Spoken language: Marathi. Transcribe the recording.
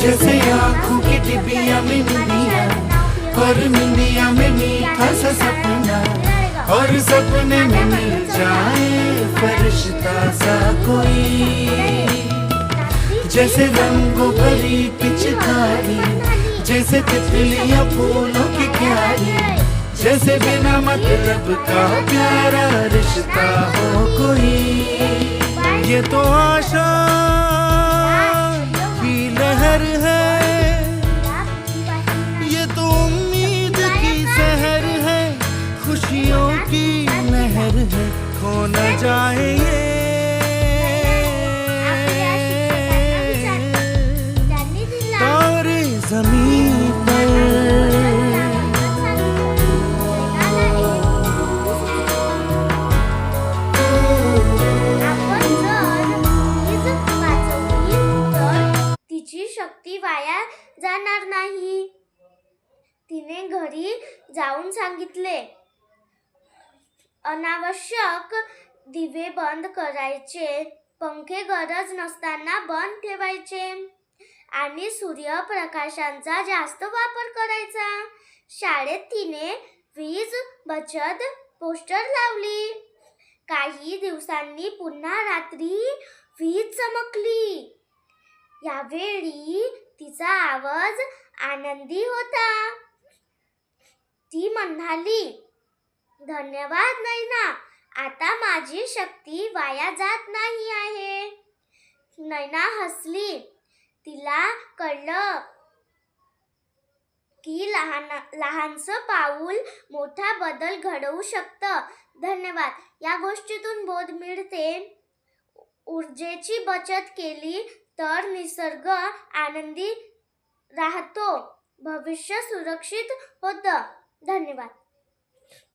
जैसे आँखों की डिबिया में निंदिया, और निंदिया में मीठा सा सपना, और सपने में मिल जाए फरिश्ता सा कोई। जैसे रंगों भरी पिचकारी, जैसे तितलियां फूलों की क्यारी, जैसे बिना मतलब का प्यारा रिश्ता हो कोई। ये तो आशा की लहर है, ये तो उम्मीद की सहर है, खुशियों की लहर है, खो न जाए ये तारे ज़मीन पर। तिची शक्ती वाया जाणार नाही। तिने घरी जाऊन सांगितले, अनावश्यक दिवे बंद करायचे, पंखे गरज नसताना बंद ठेवायचे आणि सूर्यप्रकाशाचा जास्त वापर करायचा। शाळेत तिने वीज बचत पोस्टर लावली। काही दिवसांनी पुन्हा रात्री वीज चमकली। यावेळी तिचा आवाज आनंदी होता। ती म्हणाली, धन्यवाद नैना, आता माझी शक्ती वाया जात नाही आहे। नैना हसली। तिला कळलं की लहानसं पाऊल मोठा बदल घडवू शकतं। धन्यवाद या गोष्टीतून बोध मिळते, ऊर्जेची बचत केली तर निसर्ग आनंदी राहतो, भविष्य सुरक्षित होतं। धन्यवाद।